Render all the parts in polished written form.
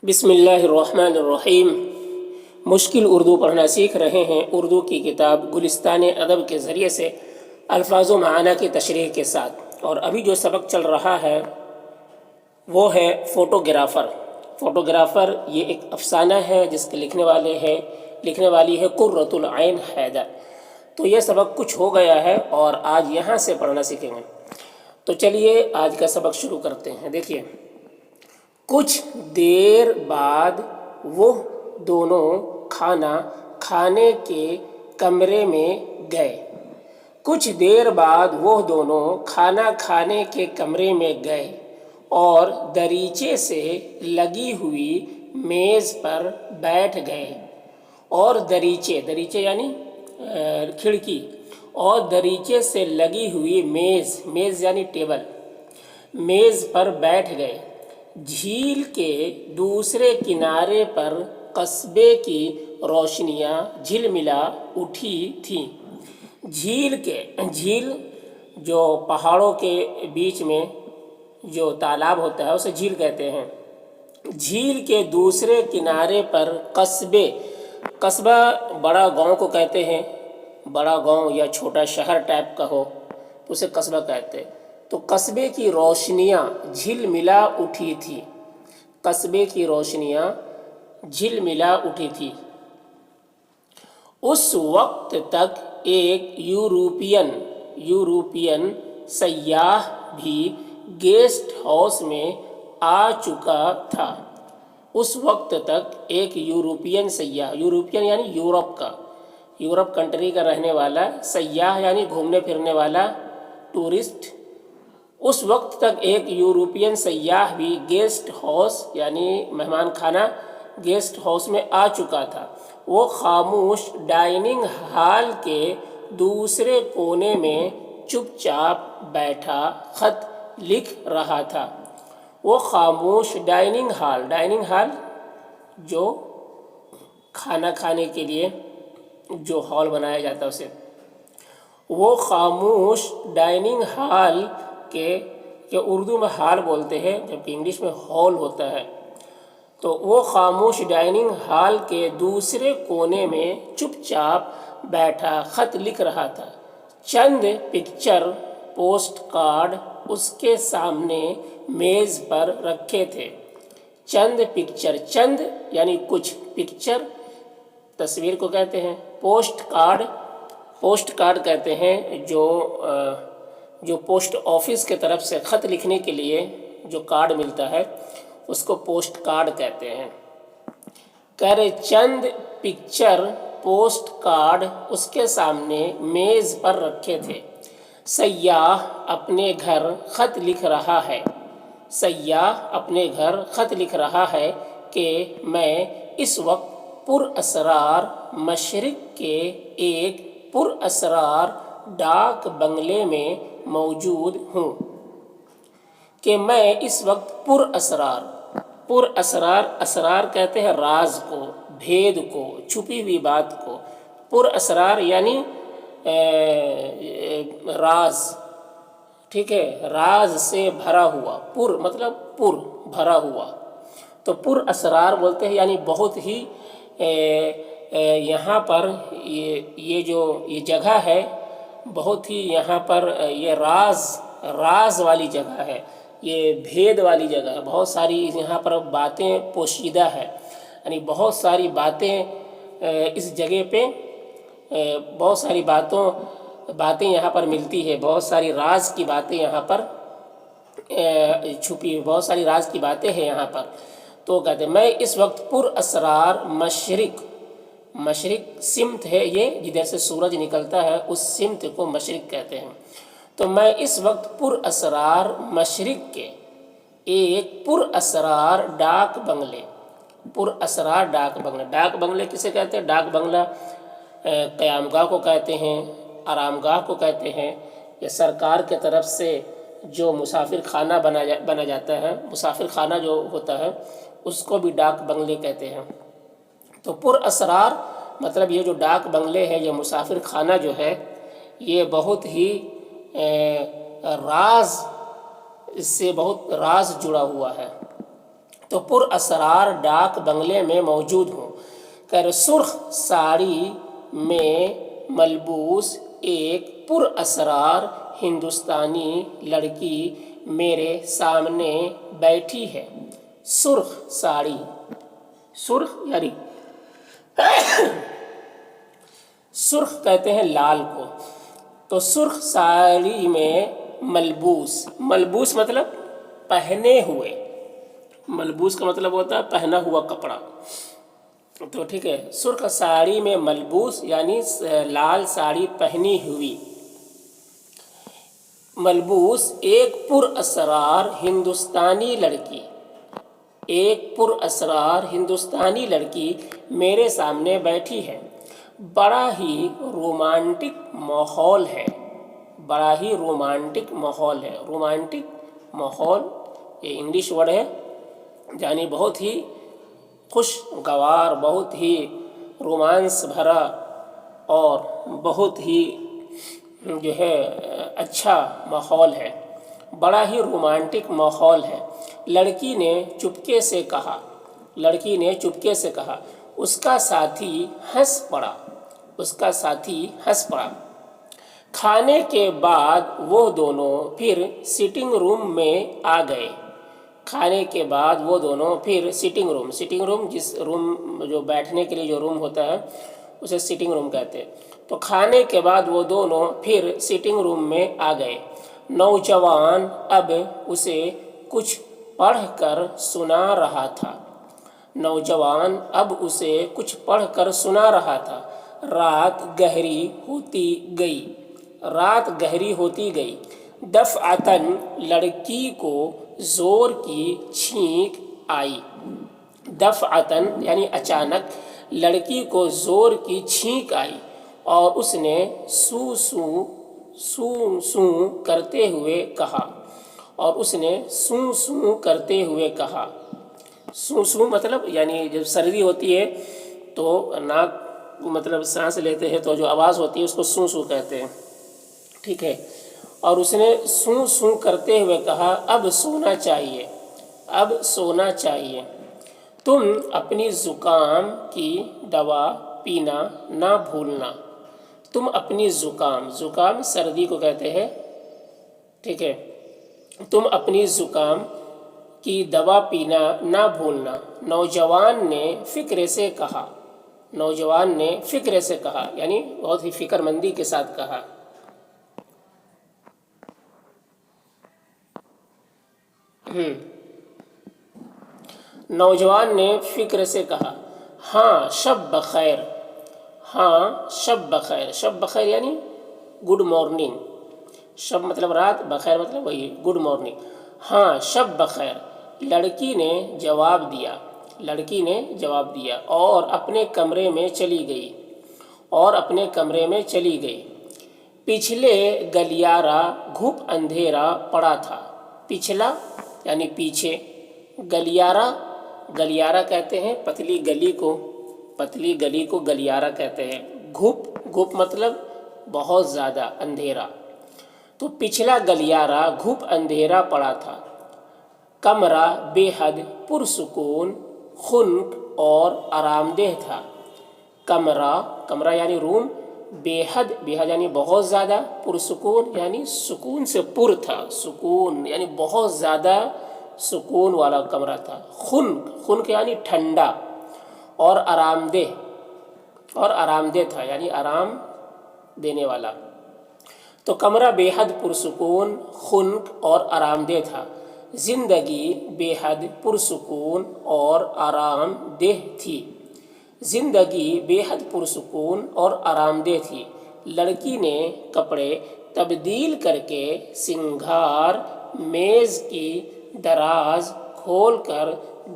بسم اللہ الرحمن الرحیم۔ مشکل اردو پڑھنا سیکھ رہے ہیں اردو کی کتاب گلستان ادب کے ذریعے سے الفاظ و معنی کی تشریح کے ساتھ، اور ابھی جو سبق چل رہا ہے وہ ہے فوٹوگرافر۔ فوٹوگرافر یہ ایک افسانہ ہے جس کے لکھنے والی ہے قرۃ العین حیدر۔ تو یہ سبق کچھ ہو گیا ہے اور آج یہاں سے پڑھنا سیکھیں گے۔ تو چلیے آج کا سبق شروع کرتے ہیں۔ دیکھیے، کچھ دیر بعد وہ دونوں کھانا کھانے کے کمرے میں گئے۔ کچھ دیر بعد وہ دونوں کھانا کھانے کے کمرے میں گئے اور دریچے سے لگی ہوئی میز پر بیٹھ گئے۔ اور دریچے یعنی کھڑکی، اور دریچے سے لگی ہوئی میز یعنی ٹیبل، میز پر بیٹھ گئے۔ جھیل کے دوسرے کنارے پر قصبے کی روشنیاں جھلملا اٹھی تھیں۔ جھیل جو پہاڑوں کے بیچ میں جو تالاب ہوتا ہے اسے جھیل کہتے ہیں۔ جھیل کے دوسرے کنارے پر قصبہ بڑا گاؤں کو کہتے ہیں، بڑا گاؤں یا چھوٹا شہر ٹائپ کا ہو تو اسے قصبہ کہتے ہیں۔ تو قصبے کی روشنیاں جھلملا اٹھی تھی۔ قصبے کی روشنیاں جھلملا اٹھی تھی۔ اس وقت تک ایک یورپین سیاح بھی گیسٹ ہاؤس میں آ چکا تھا۔ اس وقت تک ایک یورپین سیاح، یورپین یعنی یورپ کنٹری کا رہنے والا، سیاح یعنی گھومنے پھرنے والا، ٹورسٹ۔ اس وقت تک ایک یورپین سیاح بھی گیسٹ ہاؤس یعنی مہمان خانہ گیسٹ ہاؤس میں آ چکا تھا۔ وہ خاموش ڈائننگ ہال کے دوسرے کونے میں چپ چاپ بیٹھا خط لکھ رہا تھا۔ وہ خاموش ڈائننگ ہال جو کھانا کھانے کے لیے جو ہال بنایا جاتا ہے اسے، وہ خاموش ڈائننگ ہال کے اردو میں ہال بولتے ہیں جبکہ انگلش میں ہال ہوتا ہے۔ تو وہ خاموش ڈائننگ ہال کے دوسرے کونے میں چپ چاپ بیٹھا خط لکھ رہا تھا۔ چند پکچر پوسٹ کارڈ اس کے سامنے میز پر رکھے تھے۔ چند یعنی کچھ، پکچر تصویر کو کہتے ہیں، پوسٹ کارڈ کہتے ہیں جو پوسٹ آفس کے طرف سے خط لکھنے کے لیے جو کارڈ ملتا ہے اس کو پوسٹ کارڈ کہتے ہیں۔ چند پکچر پوسٹ کارڈ اس کے سامنے میز پر رکھے تھے۔ سیاح اپنے گھر خط لکھ رہا ہے کہ میں اس وقت پراسرار مشرق کے ایک پراسرار ڈاک بنگلے میں موجود ہوں۔ کہ میں اس وقت اسرار کہتے ہیں راز کو، بھید کو، چھپی ہوئی بات کو۔ پراسرار یعنی راز، ٹھیک ہے، راز سے بھرا ہوا، مطلب بھرا ہوا۔ تو پراسرار بولتے ہیں یعنی بہت ہی یہاں پر یہ جگہ ہے، بہت ہی یہاں پر یہ راز والی جگہ ہے، یہ بھید والی جگہ ہے۔ بہت ساری یہاں پر باتیں پوشیدہ ہے، یعنی بہت ساری باتیں اس جگہ پہ، بہت ساری باتیں یہاں پر ملتی ہے، بہت ساری راز کی باتیں یہاں پر چھپی، بہت ساری راز کی باتیں ہیں یہاں پر۔ تو کہتے ہیں میں اس وقت پراسرار مشرق سمت ہے یہ جدھر سے سورج نکلتا ہے، اس سمت کو مشرق کہتے ہیں۔ تو میں اس وقت پراسرار مشرق کے ایک پراسرار ڈاک بنگلے کسے کہتے ہیں؟ ڈاک بنگلہ قیام گاہ کو کہتے ہیں، آرام گاہ کو کہتے ہیں، یا سرکار کے طرف سے جو مسافر خانہ بنا جاتا ہے، مسافر خانہ جو ہوتا ہے اس کو بھی ڈاک بنگلے کہتے ہیں۔ تو پراسرار مطلب یہ جو ڈاک بنگلے ہے، یہ مسافر خانہ جو ہے، یہ بہت ہی اس سے بہت راز جڑا ہوا ہے۔ تو پر اسرار ڈاک بنگلے میں موجود ہوں۔ سرخ ساڑی میں ملبوس ایک پر اسرار ہندوستانی لڑکی میرے سامنے بیٹھی ہے۔ سرخ ساڑی، سرخ یعنی سرخ کہتے ہیں لال کو، تو سرخ ساڑی میں ملبوس، ملبوس مطلب پہنے ہوئے، ملبوس کا مطلب ہوتا ہے پہنا ہوا کپڑا، تو ٹھیک ہے، سرخ ساڑی میں ملبوس یعنی لال ساڑی پہنی ہوئی، ملبوس ایک پر اسرار ہندوستانی لڑکی، ایک پر اسرار ہندوستانی لڑکی میرے سامنے بیٹھی ہے۔ بڑا ہی رومانٹک ماحول ہے، بڑا ہی رومانٹک ماحول ہے، رومانٹک ماحول یہ انگلش ورڈ ہے، یعنی بہت ہی خوشگوار، بہت ہی رومانس بھرا اور بہت ہی جو ہے اچھا ماحول ہے، بڑا ہی رومانٹک ماحول ہے۔ لڑکی نے چپکے سے کہا، لڑکی نے چپکے سے کہا، اس کا ساتھی ہنس پڑا، اس کا ساتھی ہنس پڑا۔ کھانے کے بعد وہ دونوں پھر سٹنگ روم میں آ گئے، کھانے کے بعد وہ دونوں پھر سٹنگ روم، سٹنگ روم جس روم جو بیٹھنے کے لیے جو روم ہوتا ہے اسے سٹنگ روم کہتے ہیں، تو کھانے کے بعد وہ دونوں پھر سٹنگ روم میں آ گئے۔ نوجوان اب اسے کچھ پڑھ کر سنا رہا تھا، نوجوان اب اسے کچھ پڑھ کر سنا رہا تھا۔ رات گہری ہوتی گئی، رات گہری ہوتی گئی۔ دفعتاً لڑکی کو زور کی چھینک آئی، دفعتاً یعنی اچانک لڑکی کو زور کی چھینک آئی اور اس نے سو سو سو سو کرتے ہوئے کہا، اور اس نے سو سو کرتے ہوئے کہا۔ سو سو مطلب یعنی جب سردی ہوتی ہے تو ناک مطلب سانس لیتے ہیں تو جو آواز ہوتی ہے اس کو سو سو کہتے ہیں، ٹھیک ہے، اور اس نے سو سو کرتے ہوئے کہا، اب سونا چاہیے، اب سونا چاہیے، تم اپنی زکام کی دوا پینا نہ بھولنا، تم اپنی زکام، زکام سردی کو کہتے ہیں، ٹھیک ہے، تم اپنی زکام کی دوا پینا نہ بھولنا۔ نوجوان نے فکر سے کہا، نوجوان نے فکر سے کہا یعنی بہت ہی فکر مندی کے ساتھ کہا۔ نوجوان نے فکر سے کہا، ہاں شب بخیر، ہاں شب بخیر، شب بخیر یعنی گڈ مارننگ، شب مطلب رات، بخیر مطلب وہی گڈ مارننگ، ہاں شب بخیر، لڑکی نے جواب دیا، لڑکی نے جواب دیا اور اپنے کمرے میں چلی گئی، اور اپنے کمرے میں چلی گئی۔ پچھلے گلیارہ گھپ اندھیرا پڑا تھا، پچھلا یعنی پیچھے، گلیارہ، گلیارہ کہتے ہیں پتلی گلی کو، پتلی گلی کو گلیارہ کہتے ہیں۔ گھپ، گھپ مطلب بہت زیادہ اندھیرا، تو پچھلا گلیارہ گھپ اندھیرا پڑا تھا۔ کمرہ بے حد پرسکون، خنک اور آرام دہ تھا۔ کمرہ، کمرہ یعنی روم، بے حد، بے حد یعنی بہت زیادہ، پرسکون یعنی سکون سے پر تھا، سکون یعنی بہت زیادہ سکون والا کمرہ تھا۔ خنک، خنک یعنی ٹھنڈا، اور آرام دہ، اور آرام دہ تھا یعنی آرام دینے والا۔ تو کمرہ بے حد پرسکون، خنک اور آرام دہ تھا۔ زندگی بے حد پرسکون اور آرام دہ تھی، زندگی بے حد پرسکون اور آرام دہ تھی۔ لڑکی نے کپڑے تبدیل کر کے سنگھار میز کی دراز کھول کر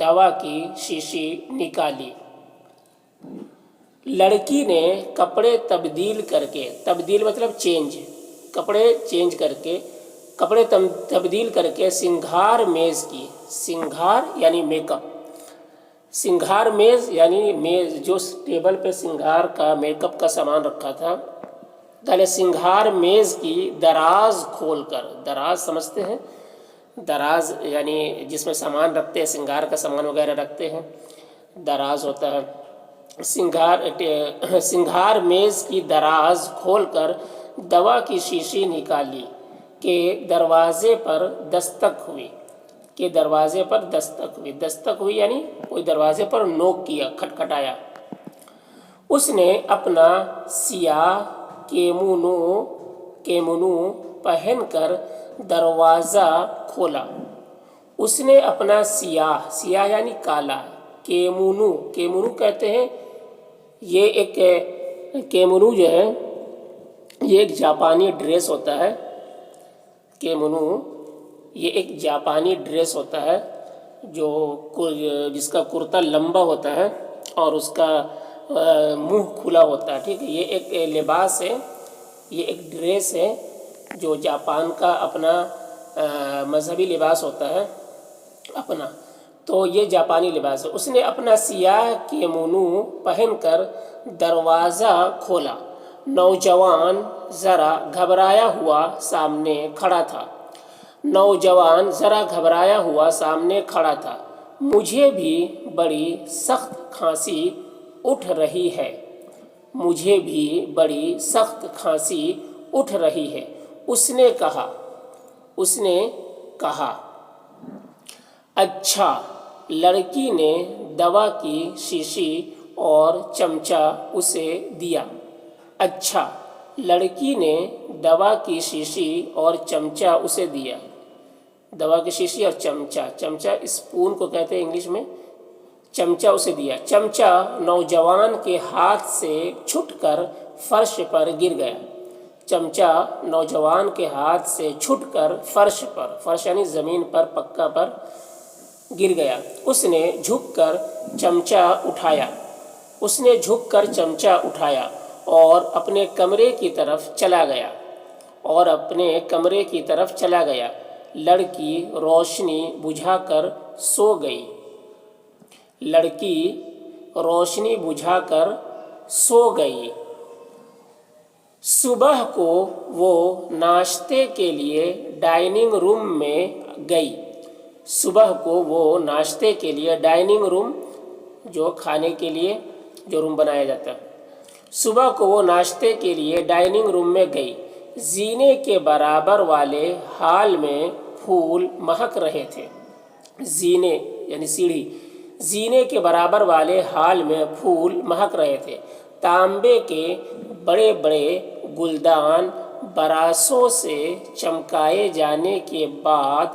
دوا کی شیشی نکالی۔ لڑکی نے کپڑے تبدیل کر کے، تبدیل مطلب چینج، کپڑے چینج کر کے، کپڑے تبدیل کر کے سنگھار میز کی، سنگھار یعنی میک اپ، سنگھار میز یعنی میز جو ٹیبل پہ سنگھار کا میک اپ کا سامان رکھا تھا، پہلے سنگھار میز کی دراز کھول کر، دراز سمجھتے ہیں، دراز یعنی جس میں سامان رکھتے ہیں، سنگار کا سامان وغیرہ رکھتے ہیں، دراز ہوتا ہے۔ سنگھار میز کی دراز کھول کر دوا کی شیشی نکالی کہ دروازے پر دستک ہوئی، دستک ہوئی یعنی کوئی دروازے پر نوک کیا، کھٹکھٹایا۔ اس نے اپنا سیاہ کیمونو پہن کر دروازہ کھولا۔ اس نے اپنا سیاہ یعنی کالا، کیمونو کہتے ہیں، یہ ایک کیمونو جو ہے یہ ایک جاپانی ڈریس ہوتا ہے۔ کیمونو یہ ایک جاپانی ڈریس ہوتا ہے جس کا کرتا لمبا ہوتا ہے اور اس کا منہ کھلا ہوتا ہے، ٹھیک ہے۔ یہ ایک لباس ہے، یہ ایک ڈریس ہے جو جاپان کا اپنا مذہبی لباس ہوتا ہے اپنا، تو یہ جاپانی لباس ہے۔ اس نے اپنا سیاہ کیمونو پہن کر دروازہ کھولا۔ نوجوان ذرا گھبرایا ہوا سامنے کھڑا تھا۔ مجھے بھی بڑی سخت کھانسی اٹھ رہی ہے، اس نے کہا۔ اچھا، لڑکی نے دوا کی شیشی اور چمچہ اسے دیا۔ دوا کی شیشی اور چمچہ اسپون کو کہتے ہیں انگلش میں، چمچہ اسے دیا۔ چمچہ نوجوان کے ہاتھ سے چھٹ کر فرش پر گر گیا، فرش یعنی زمین پر، پکا پر گر گیا۔ اس نے جھک کر چمچہ اٹھایا اور اپنے کمرے کی طرف چلا گیا۔ لڑکی روشنی بجھا کر سو گئی۔ صبح کو وہ ناشتے کے لیے ڈائننگ روم میں گئی۔ جو کھانے کے لیے جو روم بنایا جاتا ہے، صبح کو وہ ناشتے کے لیے ڈائننگ روم میں گئی۔ زینے کے برابر والے ہال میں پھول مہک رہے تھے۔ زینے کے برابر والے ہال میں پھول مہک رہے تھے۔ تانبے کے بڑے بڑے گلدان براسوں سے چمکائے جانے کے بعد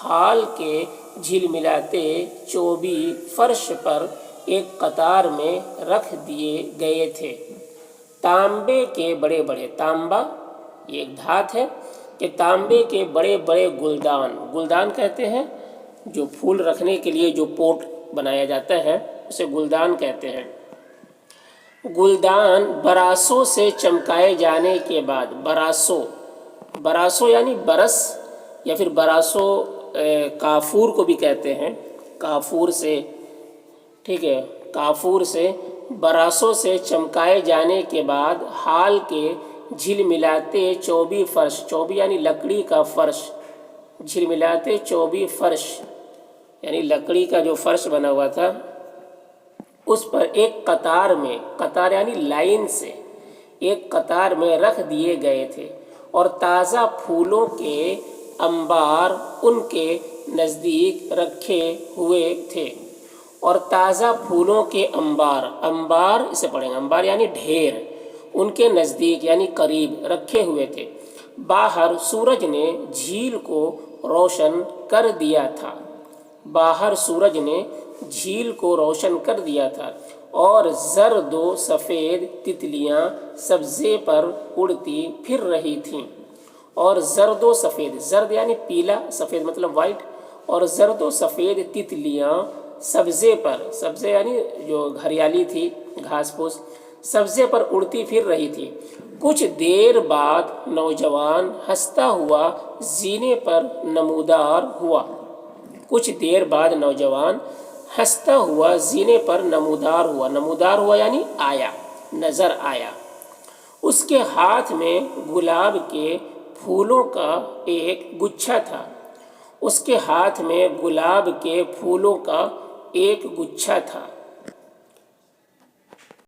ہال کے جھلملاتے چوبی فرش پر ایک قطار میں رکھ دیے گئے تھے۔ تانبے کے بڑے بڑے، تانبا یہ ایک دھات ہے کہ تانبے کے بڑے بڑے گلدان کہتے ہیں، جو پھول رکھنے کے لیے جو پوٹ بنایا جاتا ہے اسے گلدان کہتے ہیں۔ گلدان براسوں سے چمکائے جانے کے بعد، براسوں یعنی برس یا پھر براسوں کافور کو بھی کہتے ہیں، کافور سے، ٹھیک ہے، کافور سے براسوں سے چمکائے جانے کے بعد ہال کے جھلملاتے چوبی فرش، چوبی یعنی لکڑی کا فرش، جھلملاتے چوبی فرش یعنی لکڑی کا جو فرش بنا ہوا تھا اس پر ایک قطار یعنی لائن سے ایک قطار میں رکھ دیے گئے تھے، اور تازہ پھولوں کے انبار ان کے نزدیک رکھے ہوئے تھے۔ اور تازہ پھولوں کے انبار اسے پڑھیں گے، انبار یعنی ڈھیر، ان کے نزدیک یعنی قریب رکھے ہوئے تھے۔ باہر سورج نے جھیل کو روشن کر دیا تھا، اور زرد و سفید تتلیاں سبزے پر اڑتی پھر رہی تھیں۔ اور زرد و سفید، زرد یعنی پیلا، سفید مطلب وائٹ، اور زرد و سفید تتلیاں سبزے یعنی جو ہریالی تھی، گھاس پھوس، سبزے پر اڑتی پھر رہی تھی۔ کچھ دیر بعد نوجوان ہنستا ہوا زینے پر نمودار ہوا۔ نمودار ہوا یعنی نظر آیا۔ اس کے ہاتھ میں گلاب کے پھولوں کا ایک گچھا تھا۔ اس کے ہاتھ میں گلاب کے پھولوں کا ایک گچھا تھا۔